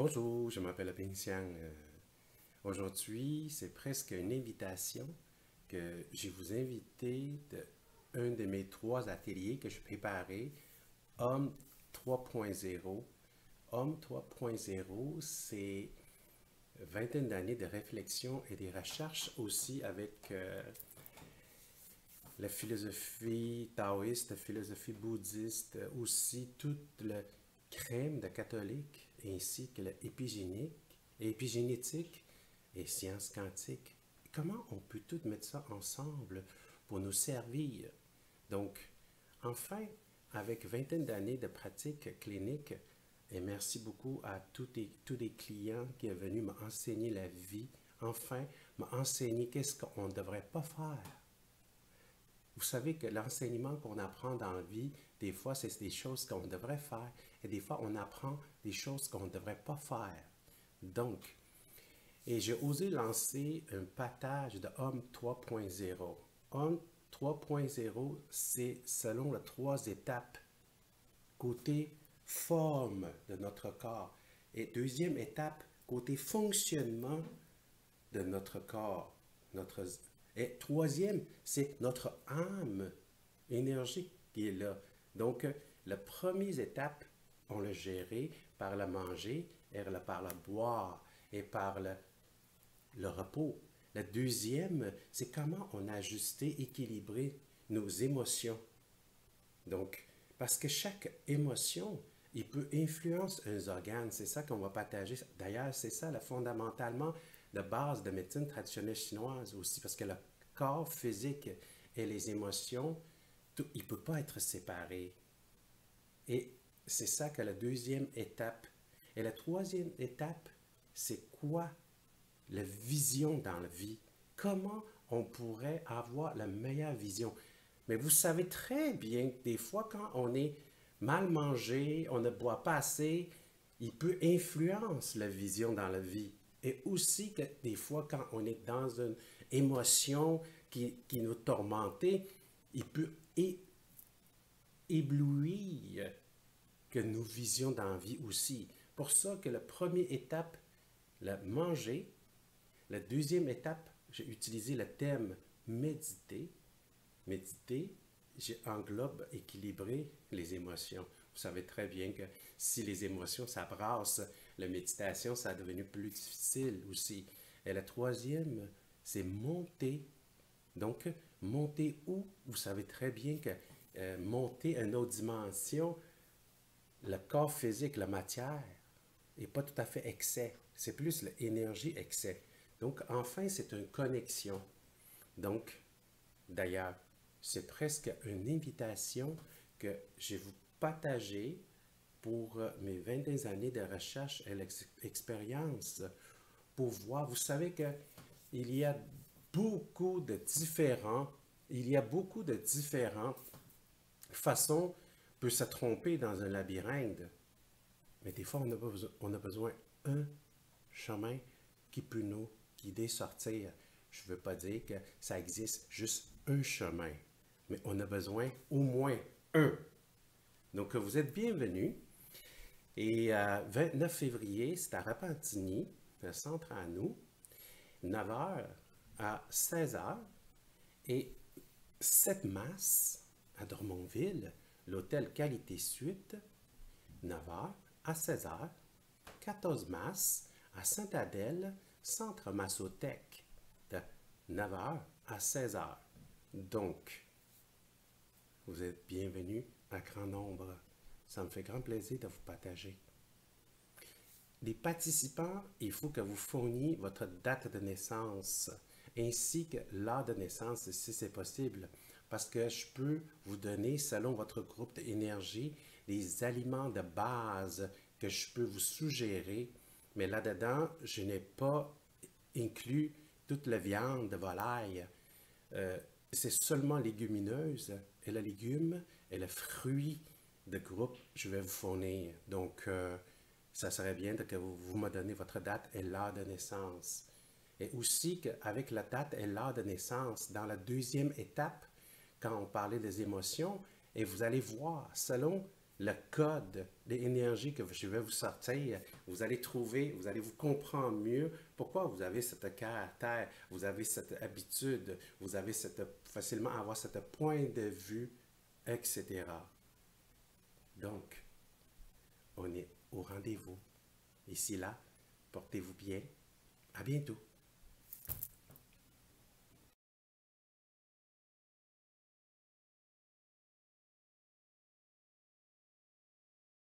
Bonjour, je m'appelle Ping Xiang. Aujourd'hui, c'est presque une invitation que je vous invité de un de mes 3 ateliers que je préparais, Homme 3.0. Homme 3.0, c'est une vingtaine d'années de réflexion et des recherches aussi avec la philosophie taoïste, la philosophie bouddhiste, aussi toute le crème de catholique, ainsi que l'épigénétique et sciences quantiques. Comment on peut tout mettre ça ensemble pour nous servir? Donc, enfin, avec vingtaine d'années de pratique clinique, et merci beaucoup à tous les clients qui sont venus m'enseigner la vie, enfin, m'enseigner qu'est-ce qu'on ne devrait pas faire. Vous savez que l'enseignement qu'on apprend dans la vie, des fois, c'est des choses qu'on devrait faire et des fois, on apprend des choses qu'on ne devrait pas faire. Donc, et j'ai osé lancer un partage de Homme 3.0. Homme 3.0, c'est selon les 3 étapes. Côté forme de notre corps. Et deuxième étape, côté fonctionnement de notre corps. Et troisième, c'est notre âme énergique qui est là. Donc, la première étape, on l'a gérée par le manger, et par le boire et par le repos. La deuxième, c'est comment on a ajusté, équilibré nos émotions. Donc, parce que chaque émotion, il peut influencer un organe. C'est ça qu'on va partager. D'ailleurs, c'est ça, fondamentalement, la base de médecine traditionnelle chinoise aussi, parce que le corps physique et les émotions, il ne peut pas être séparé. Et c'est ça que la deuxième étape. Et la troisième étape, c'est quoi la vision dans la vie? Comment on pourrait avoir la meilleure vision? Mais vous savez très bien que des fois, quand on est mal mangé, on ne boit pas assez, il peut influencer la vision dans la vie. Et aussi que des fois, quand on est dans une émotion qui nous tourmente, il peut éblouir que nos visions dans la vie aussi. Pour ça que la première étape, le manger, la deuxième étape, j'ai utilisé le thème méditer. Méditer, j'englobe équilibrer les émotions. Vous savez très bien que si les émotions s'abrassent, la méditation, ça a devenu plus difficile aussi. Et la troisième, c'est monter. Donc, monter où? Vous savez très bien que monter à une autre dimension, le corps physique, la matière, n'est pas tout à fait excès. C'est plus l'énergie excès. Donc, enfin, c'est une connexion. Donc, d'ailleurs, c'est presque une invitation que je vais vous partager pour mes 22 années de recherche et l'expérience pour voir. Vous savez qu'il y a beaucoup de différents, il y a beaucoup de différentes façons de se tromper dans un labyrinthe. Mais des fois, on a besoin d'un chemin qui peut nous guider, sortir. Je ne veux pas dire que ça existe juste un chemin, mais on a besoin au moins un. Donc, vous êtes bienvenus. Et 29 février, c'est à Repentigny, le centre à nous, 9h à 16h. Et 7 mars à Drummondville, l'hôtel Qualité Suite, 9h à 16h. 14 mars à Sainte-Adèle, centre Massothèque, de 9h à 16h. Donc, vous êtes bienvenus à grand nombre. Ça me fait grand plaisir de vous partager. Les participants, il faut que vous fourniez votre date de naissance ainsi que l'heure de naissance si c'est possible, parce que je peux vous donner, selon votre groupe d'énergie, les aliments de base que je peux vous suggérer, mais là-dedans, je n'ai pas inclus toute la viande de volaille. C'est seulement légumineuse et le légume et le fruit de groupe je vais vous fournir. Donc, ça serait bien que vous me donnez votre date et l'heure de naissance. Et aussi qu'avec la date et l'heure de naissance, dans la deuxième étape, quand on parlait des émotions, et vous allez voir, selon le code, l'énergie que je vais vous sortir, vous allez trouver, vous allez vous comprendre mieux pourquoi vous avez cette caractère, vous avez cette habitude, vous avez facilement avoir ce point de vue, etc. Donc, on est au rendez-vous. Ici là, portez-vous bien. À bientôt.